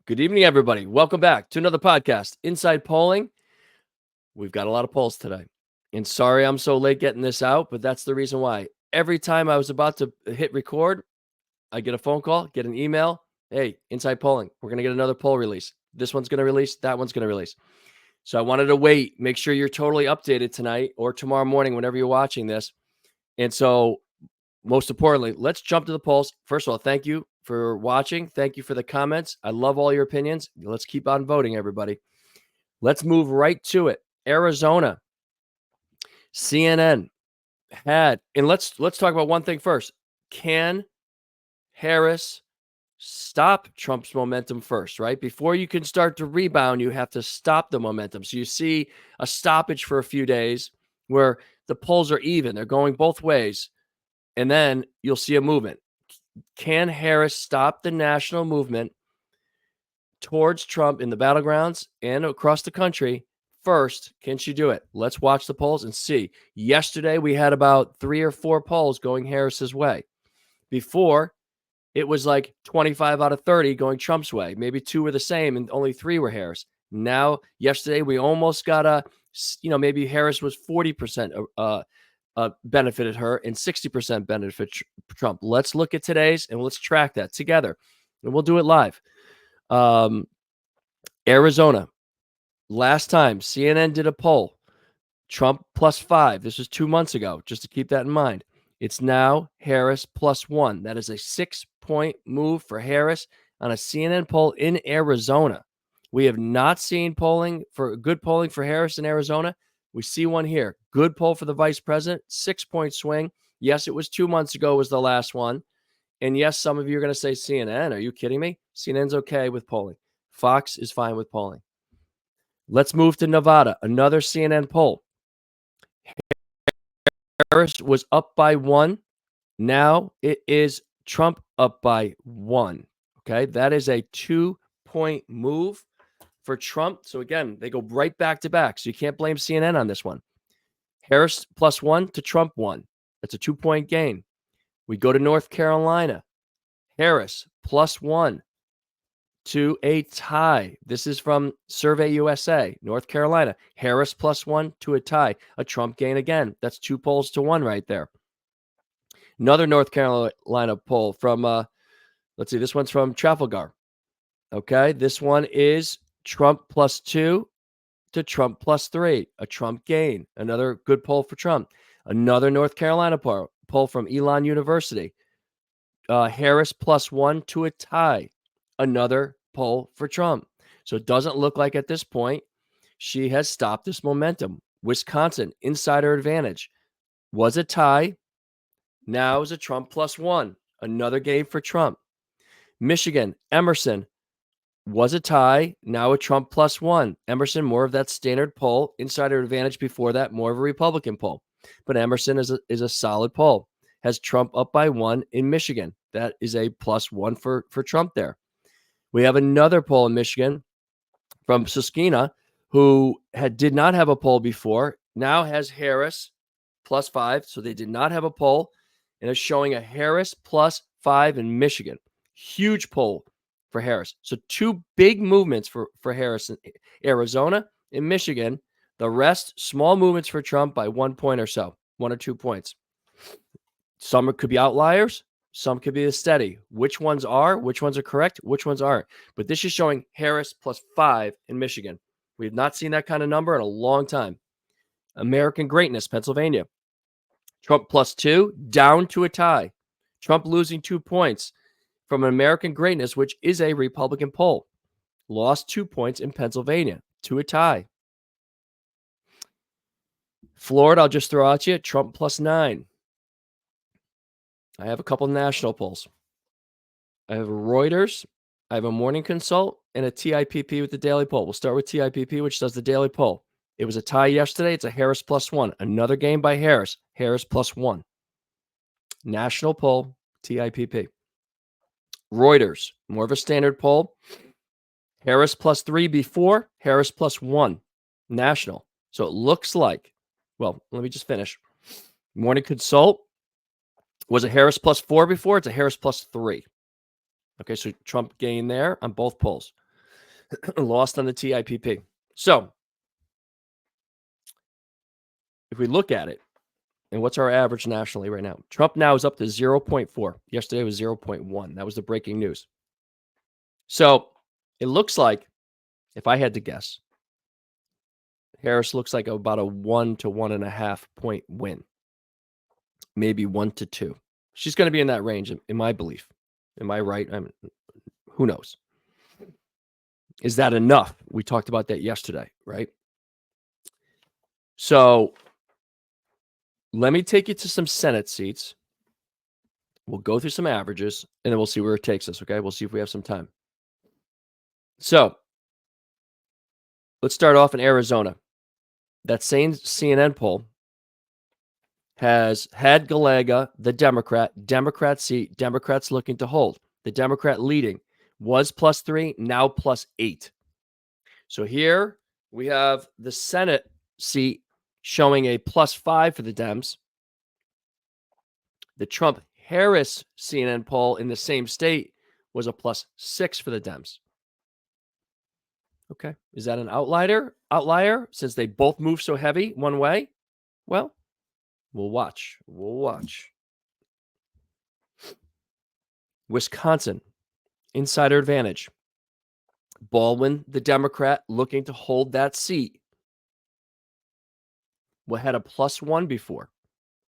Good evening, everybody. Welcome back to another podcast, Inside Polling. We've got a lot of polls today. And sorry I'm so late getting this out, but that's the reason why. Every time I was about to hit record, I get a phone call, get an email. Hey, Inside Polling, we're going to get another poll release. This one's going to release, that one's going to release. So I wanted to wait, make sure you're totally updated tonight or tomorrow morning, whenever you're watching this. And so, most importantly, let's jump to the polls. First of all, thank you for watching. Thank you for the comments. I love all your opinions. Let's keep on voting, everybody. Let's move right to it. Arizona, CNN had, and let's talk about one thing first. Can Harris stop Trump's momentum first, right? Before you can start to rebound, you have to stop the momentum. So you see a stoppage for a few days where the polls are even. They're going both ways. And then you'll see a movement. Can Harris stop the national movement towards Trump in the battlegrounds and across the country first? Can she do it? Let's watch the polls and see. Yesterday, we had about 3 or 4 polls going Harris's way. Before, it was like 25 out of 30 going Trump's way. Maybe 2 were the same and only 3 were Harris. Now, yesterday, we almost got maybe Harris was 40% benefited her and 60% benefit Trump. Let's look at today's and let's track that together. And we'll do it live. Arizona, last time CNN did a poll, Trump +5. This was 2 months ago, just to keep that in mind. It's now Harris +1. That is a 6-point move for Harris on a CNN poll in Arizona. We have not seen good polling for Harris in Arizona. We see one here. Good poll for the vice president, 6-point swing. Yes, it was 2 months ago was the last one. And yes, some of you are going to say CNN. Are you kidding me? CNN's okay with polling. Fox is fine with polling. Let's move to Nevada. Another CNN poll. Harris was up by 1. Now it is Trump up by 1. Okay, that is a 2-point move for Trump. So again, they go right back to back. So you can't blame CNN on this one. Harris +1 to Trump 1. That's a 2-point gain. We go to North Carolina. Harris +1 to a tie. This is from Survey USA, North Carolina. Harris +1 to a tie. A Trump gain again. That's 2 polls to 1 right there. Another North Carolina poll from, let's see, this one's from Trafalgar. Okay, this one is Trump +2 to Trump +3. A Trump gain. Another good poll for Trump. Another North Carolina poll from Elon University. Harris +1 to a tie. Another poll for Trump. So it doesn't look like at this point she has stopped this momentum. Wisconsin, insider advantage. Was a tie. Now is a Trump +1. Another game for Trump. Michigan, Emerson was a tie. Now a Trump +1. Emerson, more of that standard poll. Insider advantage before that, more of a Republican poll. But Emerson is a solid poll. Has Trump up by 1 in Michigan. That is a +1 for Trump there. We have another poll in Michigan from Susquehanna, who did not have a poll before, now has Harris +5. So they did not have a poll and is showing a Harris +5 in Michigan. Huge poll for Harris. So 2 big movements for Harris in Arizona and Michigan. The rest, small movements for Trump by 1 point or so, 1 or 2 points. Some could be outliers. Some could be the steady. Which ones are correct? Which ones aren't? But this is showing Harris +5 in Michigan. We have not seen that kind of number in a long time. American Greatness, Pennsylvania. Trump +2, down to a tie. Trump losing 2 points from American Greatness, which is a Republican poll. Lost 2 points in Pennsylvania to a tie. Florida, I'll just throw out to you, Trump +9. I have a couple national polls. I have a Reuters, I have a Morning Consult, and a TIPP with the daily poll. We'll start with TIPP, which does the daily poll. It was a tie yesterday. It's a Harris +1. Another game by Harris. Harris +1. National poll, TIPP. Reuters, more of a standard poll. Harris +3 before, Harris +1. National. So it looks like, well, let me just finish. Morning Consult was a Harris +4 before. It's a Harris +3. Okay, so Trump gained there on both polls. lost on the TIPP. So if we look at it, and what's our average nationally right now? Trump now is up to 0.4. Yesterday was 0.1. That was the breaking news. So it looks like, if I had to guess, Harris looks like about a 1 to 1.5 point win, maybe 1 to 2. She's going to be in that range, in my belief. Am I right? Who knows? Is that enough? We talked about that yesterday, right? So let me take you to some Senate seats. We'll go through some averages, and then we'll see where it takes us, okay? We'll see if we have some time. So let's start off in Arizona. That same CNN poll has had Gallego, the Democrat seat, Democrats looking to hold. The Democrat leading was +3, now +8. So here we have the Senate seat showing a +5 for the Dems. The Trump-Harris CNN poll in the same state was a +6 for the Dems. Okay. Is that an outlier since they both move so heavy one way? Well, we'll watch. Wisconsin, insider advantage. Baldwin, the Democrat, looking to hold that seat. We had a +1 before.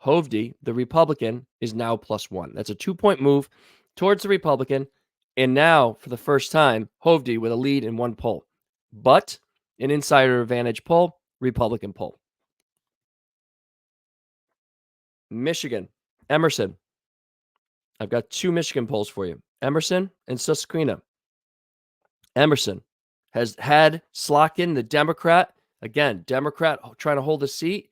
Hovde, the Republican, is now +1. That's a 2-point move towards the Republican. And now, for the first time, Hovde with a lead in one poll. But an insider advantage poll, Republican poll. Michigan, Emerson. I've got 2 Michigan polls for you. Emerson and Susquehanna. Emerson has had Slotkin, the Democrat. Again, Democrat trying to hold a seat.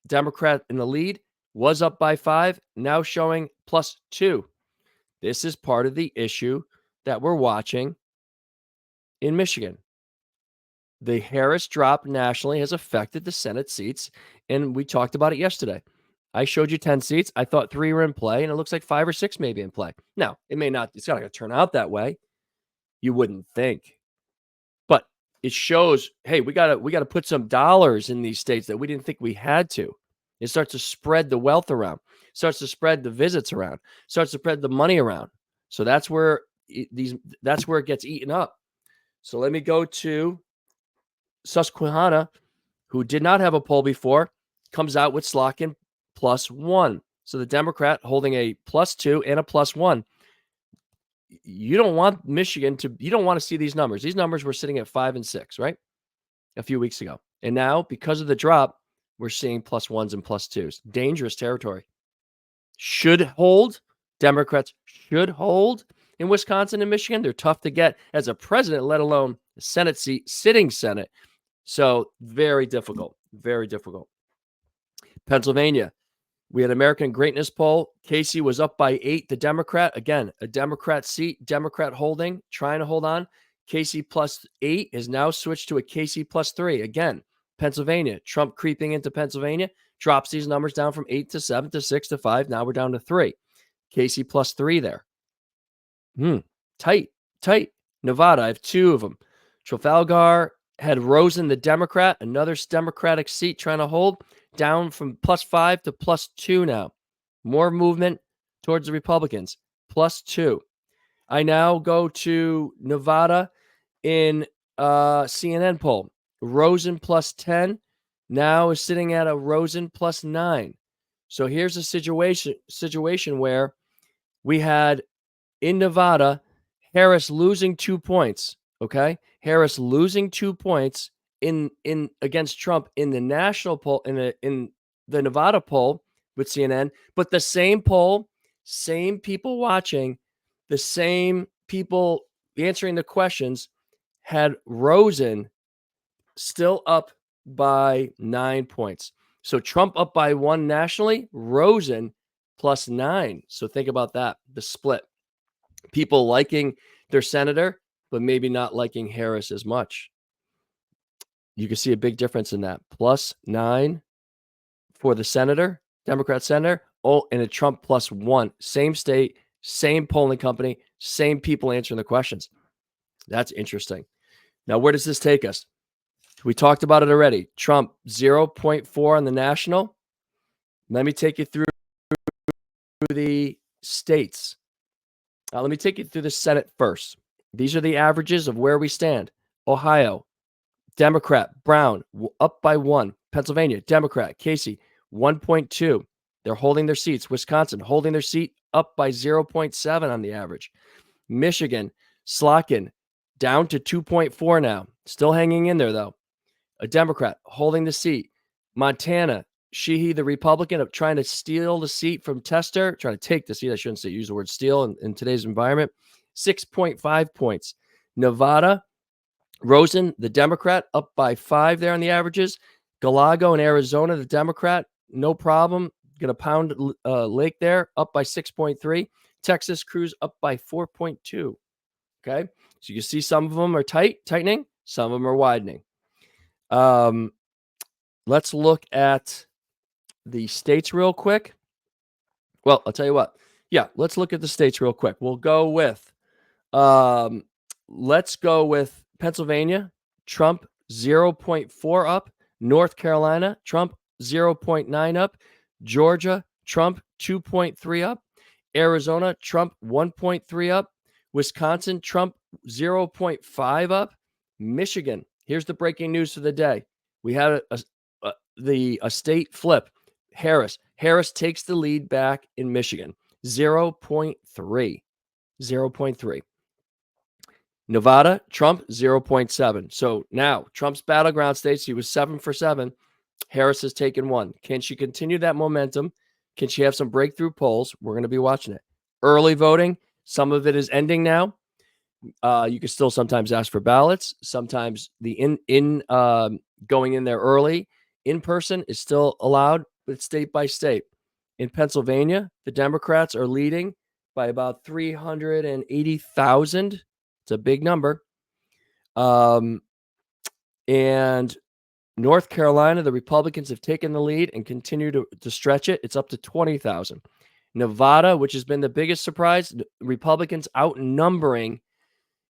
Democrat in the lead, was up by 5, now showing +2. This is part of the issue that we're watching in Michigan. The Harris drop nationally has affected the Senate seats, and we talked about it yesterday. I showed you 10 seats. I thought 3 were in play, and it looks like 5 or 6 may be in play. Now, it may not, it's not going to turn out that way. You wouldn't think. But it shows, hey, we got to put some dollars in these states that we didn't think we had to. It starts to spread the wealth around, starts to spread the visits around, starts to spread the money around. So that's where that's where it gets eaten up. So let me go to Susquehanna, who did not have a poll before, comes out with Slotkin +1. So the Democrat holding a +2 and a +1. You don't want Michigan you don't want to see these numbers. These numbers were sitting at 5 and 6, right? A few weeks ago. And now, because of the drop, we're seeing +1s and +2s. Dangerous territory. Should hold. Democrats should hold in Wisconsin and Michigan. They're tough to get as a president, let alone a Senate seat, sitting Senate. So very difficult. Very difficult. Pennsylvania. We had American Greatness poll. Casey was up by 8. The Democrat, again, a Democrat seat, Democrat holding, trying to hold on. Casey +8 is now switched to a Casey +3. Again, Pennsylvania, Trump creeping into Pennsylvania, drops these numbers down from 8 to 7 to 6 to 5. Now we're down to 3. Casey +3 there. Tight. Nevada, I have 2 of them. Trafalgar had Rosen, the Democrat, another Democratic seat trying to hold, down from +5 to +2 now. More movement towards the Republicans, +2. I now go to Nevada in CNN poll. Rosen +10 now is sitting at a Rosen +9. So here's a situation where we had in Nevada Harris losing 2 points. Okay, Harris losing 2 points in against Trump in the national poll, in the Nevada poll with CNN, but the same poll, same people watching, the same people answering the questions had Rosen still up by 9 points. So Trump up by 1 nationally, Rosen +9. So think about that, the split. People liking their senator, but maybe not liking Harris as much. You can see a big difference in that. +9 for the senator, Democrat senator. Oh, and a Trump +1. Same state, same polling company, same people answering the questions. That's interesting. Now, where does this take us? We talked about it already. Trump 0.4 on the national. Let me take you through the states. Let me take you through the Senate first. These are the averages of where we stand. Ohio, Democrat, Brown, up by 1. Pennsylvania, Democrat, Casey, 1.2. They're holding their seats. Wisconsin, holding their seat, up by 0.7 on the average. Michigan, Slotkin, down to 2.4 now. Still hanging in there, though. A Democrat holding the seat. Montana, Sheehy, the Republican, of trying to steal the seat from Tester, trying to take the seat. I shouldn't say use the word steal in today's environment. 6.5 points. Nevada, Rosen, the Democrat, up by 5 there on the averages. Galago in Arizona, the Democrat, no problem. Going to pound Lake there, up by 6.3. Texas, Cruz, up by 4.2. Okay, so you can see some of them are tightening, some of them are widening. Let's look at the states real quick. Well, I'll tell you what. Yeah, let's look at the states real quick. We'll go with, let's go with Pennsylvania, Trump 0.4 up. North Carolina, Trump 0.9 up. Georgia, Trump 2.3 up. Arizona, Trump 1.3 up. Wisconsin, Trump 0.5 up. Michigan, here's the breaking news of the day. We had a state flip. Harris takes the lead back in Michigan, 0.3. 0.3. Nevada, Trump 0.7. So now Trump's battleground states, he was 7 for 7. Harris has taken 1. Can she continue that momentum? Can she have some breakthrough polls? We're going to be watching it. Early voting, some of it is ending now. You can still sometimes ask for ballots. Sometimes the going in there early in person is still allowed, but state by state. In Pennsylvania, the Democrats are leading by about 380,000. It's a big number. And North Carolina, the Republicans have taken the lead and continue to stretch it. It's up to 20,000. Nevada, which has been the biggest surprise, Republicans outnumbering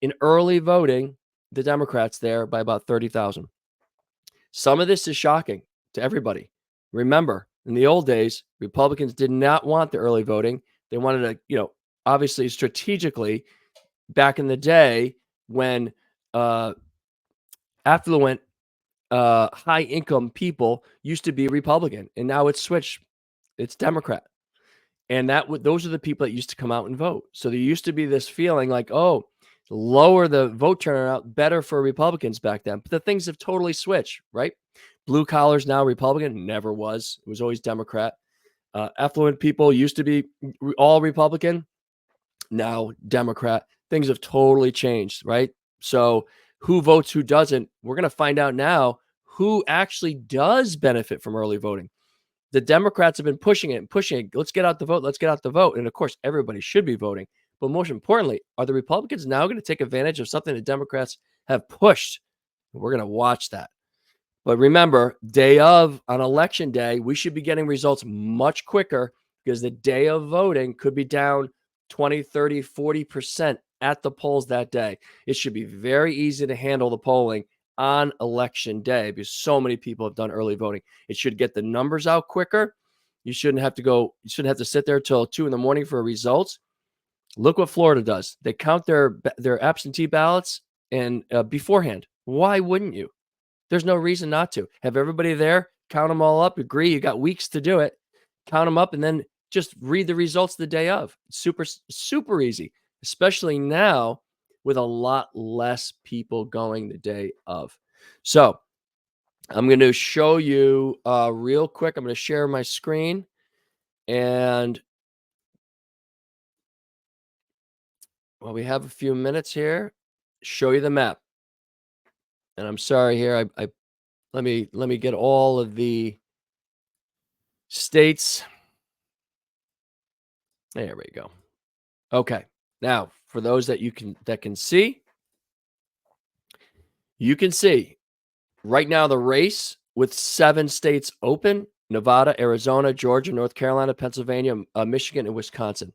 in early voting the Democrats there by about 30,000. Some of this is shocking to everybody. Remember, in the old days, Republicans did not want the early voting. They wanted to, obviously strategically, back in the day when affluent, high-income people used to be Republican, and now it's switched. It's Democrat. And those are the people that used to come out and vote. So there used to be this feeling like, oh, lower the vote turnout, better for Republicans back then. But the things have totally switched, right? Blue collars now Republican, never was. It was always Democrat. Affluent people used to be all Republican, now Democrat. Things have totally changed, right? So who votes, who doesn't? We're going to find out now who actually does benefit from early voting. The Democrats have been pushing it. Let's get out the vote. Let's get out the vote. And of course, everybody should be voting. But most importantly, are the Republicans now going to take advantage of something the Democrats have pushed? We're going to watch that. But remember, on election day, we should be getting results much quicker because the day of voting could be down 20, 30, 40% at the polls that day. It should be very easy to handle the polling on election day because so many people have done early voting. It should get the numbers out quicker. You shouldn't have to sit there till 2 a.m. for results. Look what Florida does. They count their absentee ballots and beforehand. Why wouldn't you? There's no reason not to. Have everybody there, count them all up, agree. You got weeks to do it. Count them up and then just read the results the day of. Super, super easy, especially now with a lot less people going the day of. So I'm going to show you real quick. I'm going to share my screen and while we have a few minutes here, show you the map. And I'm sorry here. Let me get all of the states. There we go. Okay. Now, for those that can see, you can see right now the race with 7 states open: Nevada, Arizona, Georgia, North Carolina, Pennsylvania, Michigan, and Wisconsin.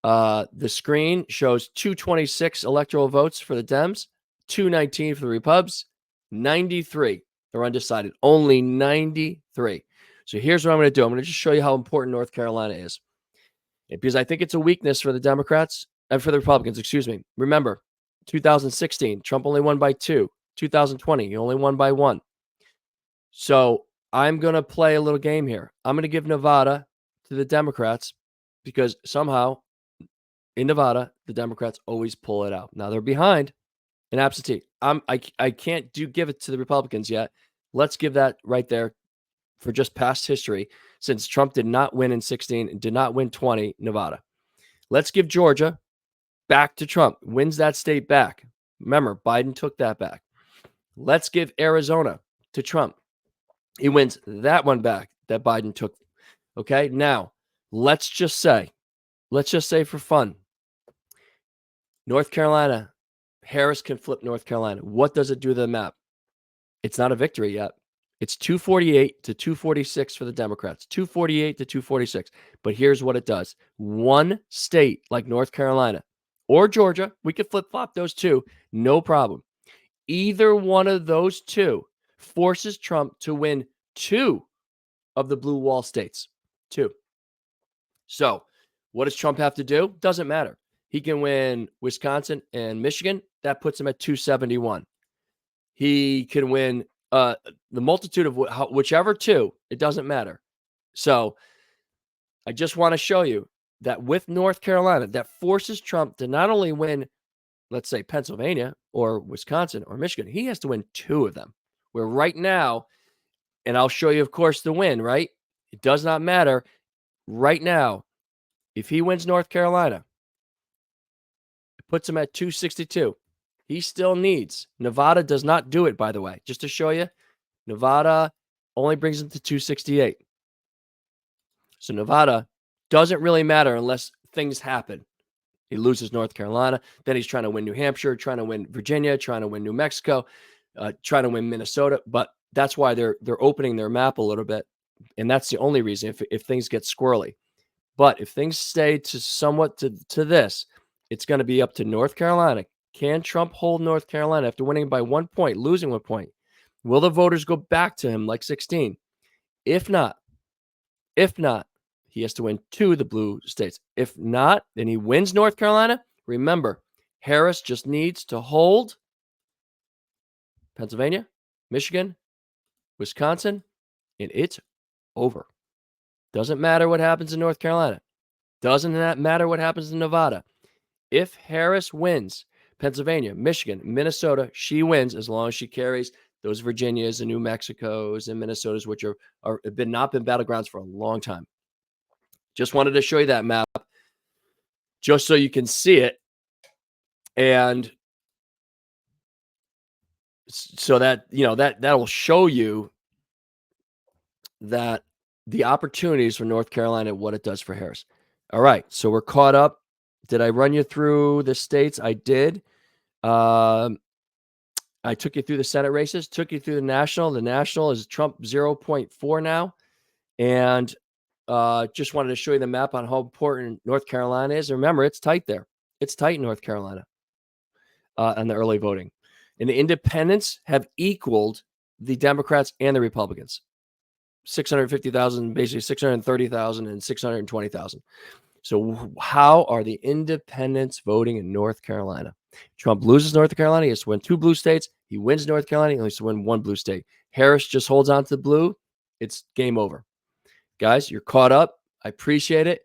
The screen shows 226 electoral votes for the Dems, 219 for the Repubs. 93 are undecided. Only 93. So here's what I'm going to do. I'm going to just show you how important North Carolina is. Because I think it's a weakness for the Democrats and for the Republicans, excuse me. Remember, 2016, Trump only won by 2. 2020, he only won by 1. So I'm going to play a little game here. I'm going to give Nevada to the Democrats because somehow in Nevada, the Democrats always pull it out. Now they're behind in absentee. I can't give it to the Republicans yet. Let's give that right there for just past history, since Trump did not win in 16 and did not win 20, Nevada. Let's give Georgia back to Trump, wins that state back. Remember, Biden took that back. Let's give Arizona to Trump. He wins that one back that Biden took. Okay, now let's just say for fun, North Carolina, Harris can flip North Carolina. What does it do to the map? It's not a victory yet. It's 248 to 246 for the Democrats, 248 to 246. But here's what it does. One state like North Carolina or Georgia, we could flip-flop those two, no problem. Either one of those two forces Trump to win 2 of the blue wall states. 2. So what does Trump have to do? Doesn't matter. He can win Wisconsin and Michigan. That puts him at 271. He can win the multitude of whichever 2. It doesn't matter. So I just want to show you that with North Carolina, that forces Trump to not only win, let's say, Pennsylvania or Wisconsin or Michigan, he has to win 2 of them. Where right now, and I'll show you, of course, the win, right? It does not matter. Right now, if he wins North Carolina, it puts him at 262. He still needs. Nevada does not do it, by the way. Just to show you, Nevada only brings him to 268. So Nevada doesn't really matter unless things happen. He loses North Carolina. Then he's trying to win New Hampshire, trying to win Virginia, trying to win New Mexico, trying to win Minnesota. But that's why they're opening their map a little bit. And that's the only reason if things get squirrely. But if things stay to somewhat to this, it's going to be up to North Carolina. Can Trump hold North Carolina after winning by 1 point, losing 1 point? Will the voters go back to him like 16? If not, he has to win 2 of the blue states. If not, then he wins North Carolina. Remember, Harris just needs to hold Pennsylvania, Michigan, Wisconsin, and it's over. Doesn't matter what happens in North Carolina. Doesn't matter what happens in Nevada. If Harris wins Pennsylvania, Michigan, Minnesota, she wins as long as she carries those Virginias and New Mexicos and Minnesotas, which are not been battlegrounds for a long time. Just wanted to show you that map just so you can see it. And so that, that will show you that the opportunities for North Carolina, what it does for Harris. All right. So we're caught up. Did I run you through the states? I did. I took you through the Senate races, took you through the national. The national is Trump 0.4 now. And just wanted to show you the map on how important North Carolina is. Remember, it's tight there. It's tight in North Carolina on the early voting. And the independents have equaled the Democrats and the Republicans. 650,000, basically 630,000 and 620,000. So how are the independents voting in North Carolina? Trump loses North Carolina. He has to win 2 blue states. He wins North Carolina. He has to win 1 blue state. Harris just holds on to the blue. It's game over. Guys, you're caught up. I appreciate it.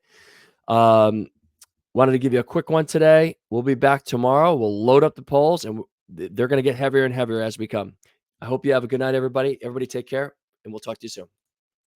Wanted to give you a quick one today. We'll be back tomorrow. We'll load up the polls, and they're going to get heavier and heavier as we come. I hope you have a good night, everybody. Everybody take care, and we'll talk to you soon.